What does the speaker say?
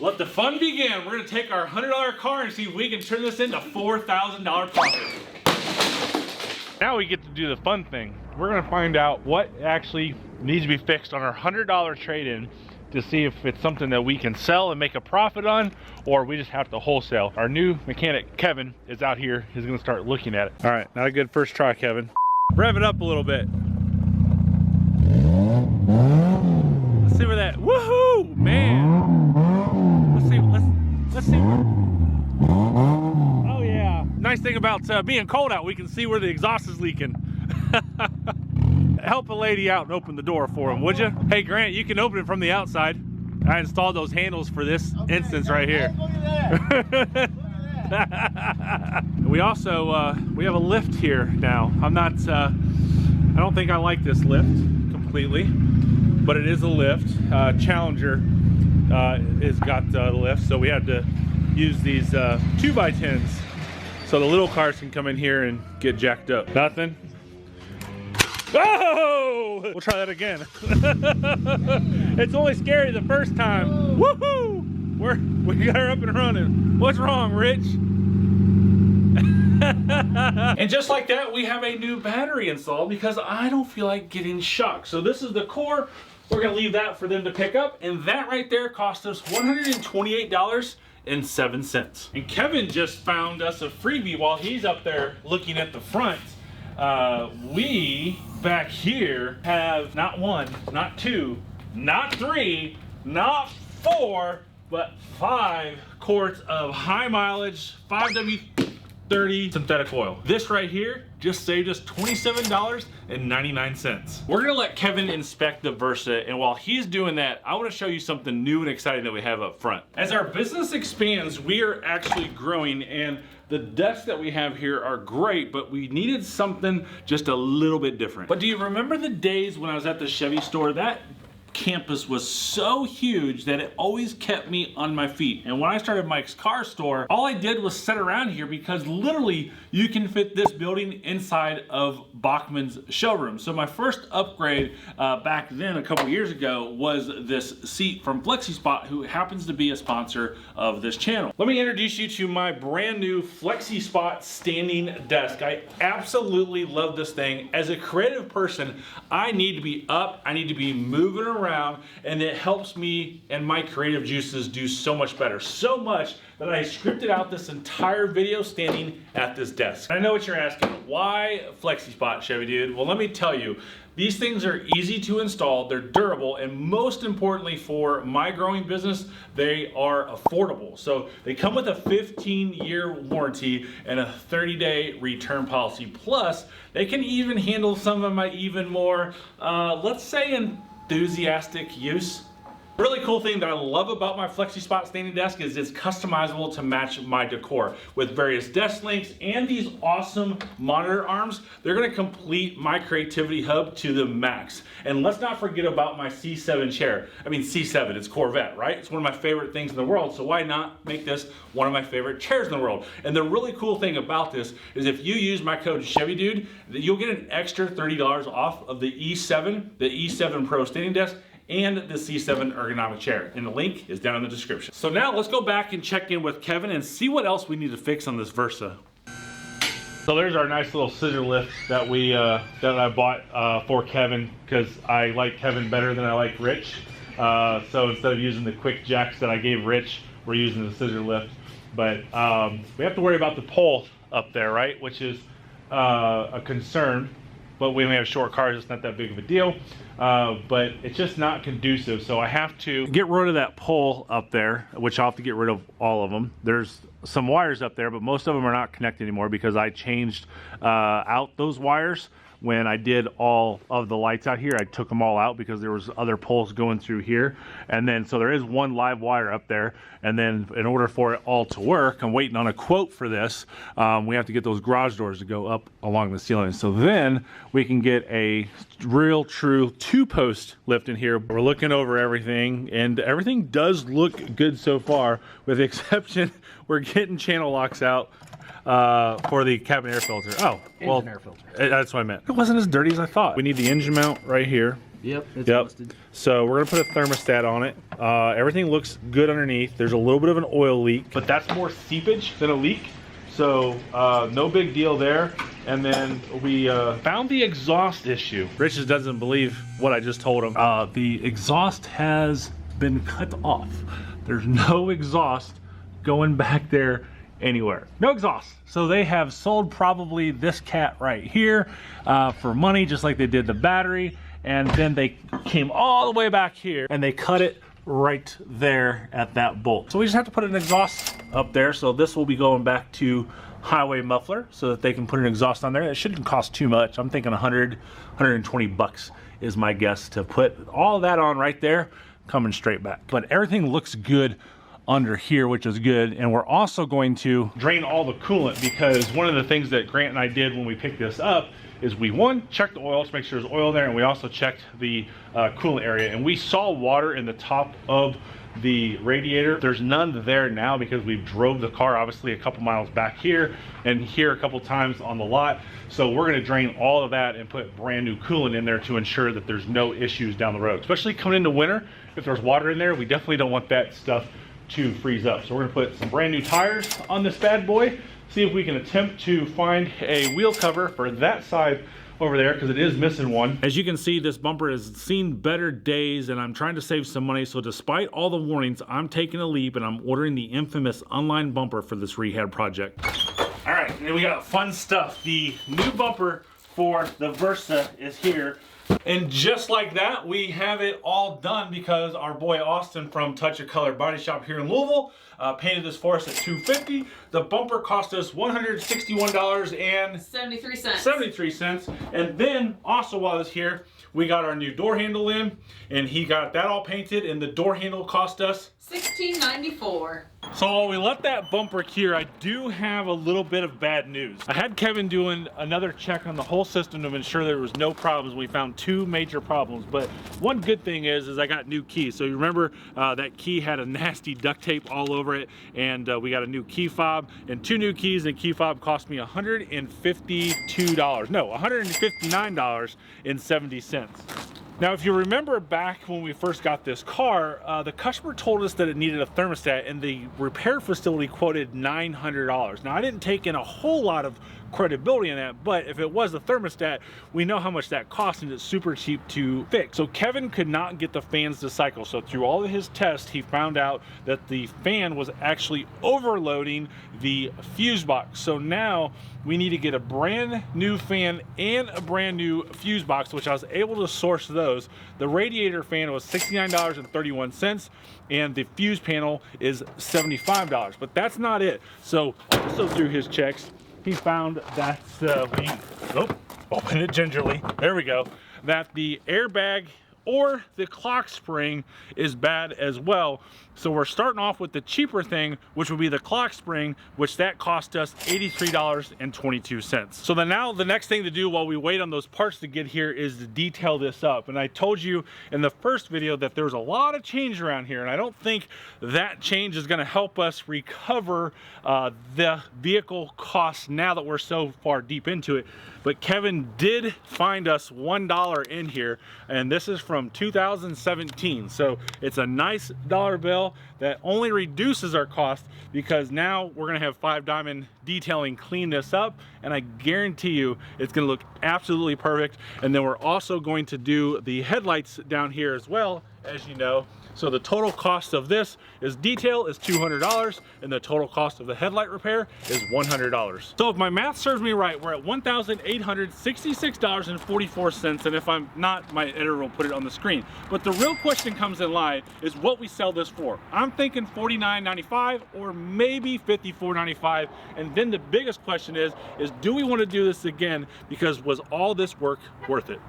Let the fun begin. We're gonna take our $100 car and see if we can turn this into $4,000 profit. Now we get to do the fun thing. We're gonna find out what actually needs to be fixed on our $100 trade-in to see if it's something that we can sell and make a profit on, or we just have to wholesale. Our new mechanic, Kevin, is out here. He's gonna start looking at it. All right, not a good first try, Kevin. Rev it up a little bit. Let's see where that, woohoo, man. Let's see where, oh yeah. Nice thing about being cold out, we can see where the exhaust is leaking. Help a lady out and open the door for him, would you? Hey Grant, you can open it from the outside. I installed those handles for this instance right here. Look at that. Look at that. We also, we have a lift here now. I don't think I like this lift completely, but it is a lift. Challenger has got the lift, so we had to use these 2x10s so the little cars can come in here and get jacked up. Nothing? Oh! We'll try that again. It's only scary the first time. Woohoo! We got her up and running. What's wrong, Rich? And just like that, we have a new battery installed because I don't feel like getting shocked. So this is the core. We're gonna leave that for them to pick up, and that right there cost us $128.07. And Kevin just found us a freebie while he's up there looking at the front. We back here have not one, not two, not three, not four, but 5 quarts of high mileage 5W30 synthetic oil. This right here just saved us $27.99. We're gonna let Kevin inspect the Versa, and while he's doing that, I wanna show you something new and exciting that we have up front. As our business expands, we are actually growing, and the desks that we have here are great, but we needed something just a little bit different. But do you remember the days when I was at the Chevy store? That campus was so huge that it always kept me on my feet. And when I started Mike's car store, all I did was sit around here because literally you can fit this building inside of Bachman's showroom. So my first upgrade back then a couple years ago was this seat from FlexiSpot, who happens to be a sponsor of this channel. Let me introduce you to my brand new FlexiSpot standing desk. I absolutely love this thing. As a creative person, I need to be up, I need to be moving around, and it helps me and my creative juices do so much better. So much that I scripted out this entire video standing at this desk. I know what you're asking, why FlexiSpot, Chevy dude? Well, let me tell you, these things are easy to install, they're durable, and most importantly for my growing business, they are affordable. So they come with a 15-year warranty and a 30-day return policy. Plus, they can even handle some of my even more, let's say, enthusiastic use. Really cool thing that I love about my FlexiSpot standing desk is it's customizable to match my decor with various desk links and these awesome monitor arms. They're gonna complete my creativity hub to the max. And let's not forget about my C7 chair. I mean, C7, it's Corvette, right? It's one of my favorite things in the world, so why not make this one of my favorite chairs in the world? And the really cool thing about this is if you use my code ChevyDude, you'll get an extra $30 off of the E7 Pro standing desk, and the C7 ergonomic chair. And the link is down in the description. So now let's go back and check in with Kevin and see what else we need to fix on this Versa. So there's our nice little scissor lift that that I bought for Kevin, because I like Kevin better than I like Rich. So instead of using the quick jacks that I gave Rich, we're using the scissor lift. But we have to worry about the pole up there, right? Which is a concern. But when we have short cars, it's not that big of a deal. But it's just not conducive. So I have to get rid of that pole up there, which I'll have to get rid of all of them. There's some wires up there, but most of them are not connected anymore because I changed out those wires. When I did all of the lights out here, I took them all out because there was other poles going through here. And then, so there is one live wire up there. And then in order for it all to work, I'm waiting on a quote for this. We have to get those garage doors to go up along the ceiling. So then we can get a real true 2-post lift in here. We're looking over everything and everything does look good so far, with the exception, we're getting channel locks out for the cabin air filter. Oh, well, engine air filter. That's what I meant. It wasn't as dirty as I thought. We need the engine mount right here. Yep, it's Yep. busted. So we're gonna put a thermostat on it. Everything looks good underneath. There's a little bit of an oil leak, but that's more seepage than a leak. So no big deal there. And then we found the exhaust issue. Rich just doesn't believe what I just told him. The exhaust has been cut off. There's no exhaust going back there anywhere. No exhaust. So they have sold probably this cat right here for money, just like they did the battery. And then they came all the way back here and they cut it right there at that bolt. So we just have to put an exhaust up there. So this will be going back to Highway Muffler so that they can put an exhaust on there. It shouldn't cost too much. I'm thinking 100, 120 bucks is my guess to put all that on right there, coming straight back. But everything looks good under here, which is good. And we're also going to drain all the coolant, because one of the things that Grant and I did when we picked this up is we checked the oil to make sure there's oil there, and we also checked the coolant area, and we saw water in the top of the radiator. There's none there now because we drove the car obviously a couple miles back here and here a couple times on the lot. So we're going to drain all of that and put brand new coolant in there to ensure that there's no issues down the road, especially coming into winter. If there's water in there, we definitely don't want that stuff to freeze up. So we're going to put some brand new tires on this bad boy, see if we can attempt to find a wheel cover for that side over there, because it is missing one. As you can see, this bumper has seen better days, and I'm trying to save some money. So despite all the warnings, I'm taking a leap and I'm ordering the infamous unlined bumper for this rehab project. All right, and then we got fun stuff. The new bumper for the Versa is here. And just like that, we have it all done because our boy Austin from Touch of Color Body Shop here in Louisville painted this for us at $250. The bumper cost us $161.73. And then also while it's here, we got our new door handle in, and he got that all painted, and the door handle cost us $16.94. So while we let that bumper cure, I do have a little bit of bad news. I had Kevin doing another check on the whole system to ensure there was no problems. We found two major problems, but one good thing is I got new keys. So you remember that key had a nasty duct tape all over it, and we got a new key fob and two new keys, and the key fob cost me $159.70. Now, if you remember back when we first got this car, the customer told us that it needed a thermostat, and the repair facility quoted $900. Now, I didn't take in a whole lot of credibility in that, but if it was a thermostat, we know how much that costs, and it's super cheap to fix. So Kevin could not get the fans to cycle. So through all of his tests, he found out that the fan was actually overloading the fuse box. So now we need to get a brand new fan and a brand new fuse box, which I was able to source those. The radiator fan was $69.31, and the fuse panel is $75, but that's not it. So also through his checks, he found that open it gingerly, there we go, that the airbag or the clock spring is bad as well. So we're starting off with the cheaper thing, which would be the clock spring, which that cost us $83.22. So then now the next thing to do while we wait on those parts to get here is to detail this up. And I told you in the first video that there's a lot of change around here, and I don't think that change is gonna help us recover the vehicle costs now that we're so far deep into it. But Kevin did find us $1 in here, and this is from 2017. So it's a nice dollar bill that only reduces our cost, because now we're gonna have 5 Diamond Detailing clean this up, and I guarantee you it's gonna look absolutely perfect. And then we're also going to do the headlights down here as well, as you know. So the total cost of this is detail is $200, and the total cost of the headlight repair is $100. So if my math serves me right, we're at $1,866.44, and if I'm not, my editor will put it on the screen. But the real question comes in line is what we sell this for. I'm thinking $49.95 or maybe $54.95, and then the biggest question is do we want to do this again, because was all this work worth it?